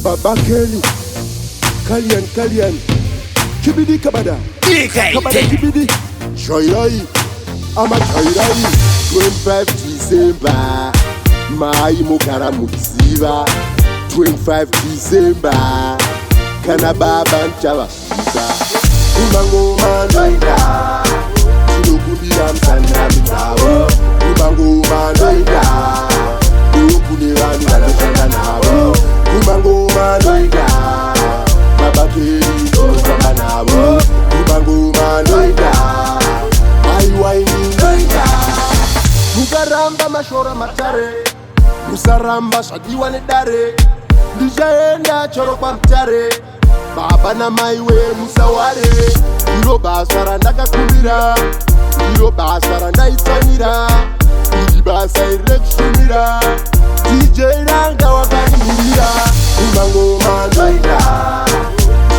Baba Kelly, Kalian, Kibidi Kabada, Kabada Kibidi, Joyrai, I'm a Joyrai, 25 December, Mai Mukara Muksiva, 25 December, Kanababa Chava, Umango Manoida, Chilukudi Amsana Bitao, Umango Manoida. Kumango manoida, Baba Kelly, Kumanabo, Kumango manoida, Aiwaini noida. Mukaramba mashora matare, Musaramba shadiwa nedare, Ndijaenda choro kwa mtare, Baba na maiwe musaware, Iro basara ndakakumira, Iro basara ndaitsanira, Iri basa irekshumira, DJ Ranga wakanimira, Kumango manoida,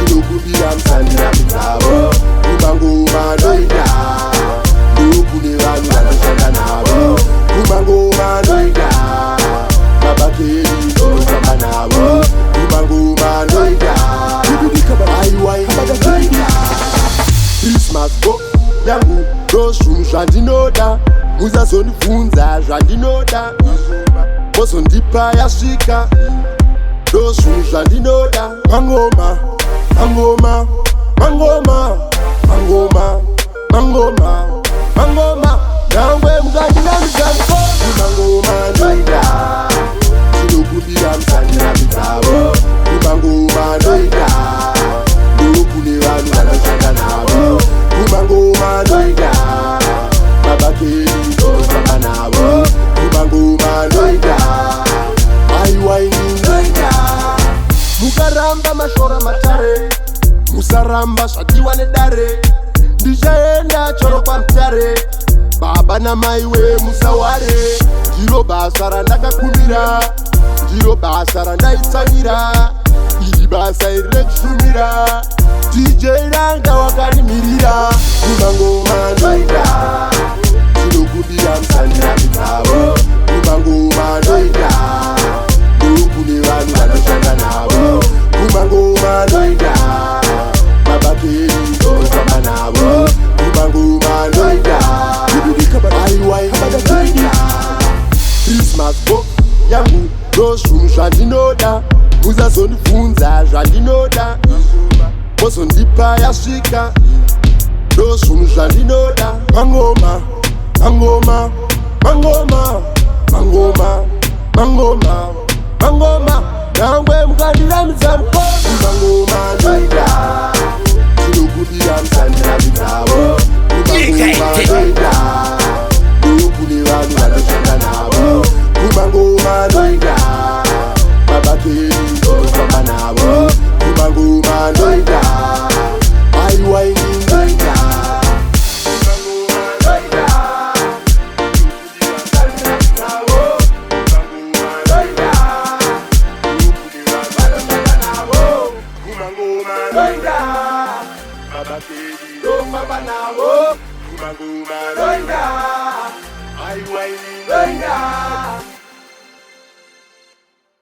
Chilukubira msanira mitabo, Kumango manoida, Ndukune vanu vanashanda navo, Kumango manoida, Baba Kelly ndofamba navo, Kumango manoida, Aiwai manoida. Christmas go yangu roshunu zvandinoda, muzazonifunza zvandinoda, bozondipa yasvika ndozvinhu zvandinoda. Mangoma mangoma mangoma mangoma mangoma mangoma nyangwe mukandinamizaniko. Mangoma noida, chinokudira musandira mitavo. Mangoma noida, ndokune vanhu vanoshanda navo. Mangoma noida, Baba Kelly ndofamba navo. Mangoma noida, aiwaini noida. Mukaramba mashora matare, musaramba zvadiwa nedare, Ndichaenda choro kwa mtare, Baba na maiwe musaware. Ndiro basa randakakumira, ndiro basa randaitsamira, iri basa irekshumira, DJ Ranga wakanimirira. Mangoma noida, chinokudira musandira mitavo. Mangoma noida, ndokune vanhu vanoshanda navo. Mangoma noida, Baba Kelly ndofamba navo. Mangoma noida, aiwai noida. Christmas go yangu ndozvinhu zvandinoda, muzazonifunza zvandinoda, bozondipa yasvika ndozvinhu zvandinoda. Mangoma mangoma mangoma mangoma mangoma mangoma nyangwe mukandiramidza mukosi. Mangoma noida, chinokudira musandira mitavo. Mangoma noida, ndokune vanhu vanoshanda navo. Mangoma noida, Baba Kelly ndofamba navo. Mangoma noida, aiwaini noida. Baba Kelly ndofamba navo. Mangoma noida, aiwaini noida.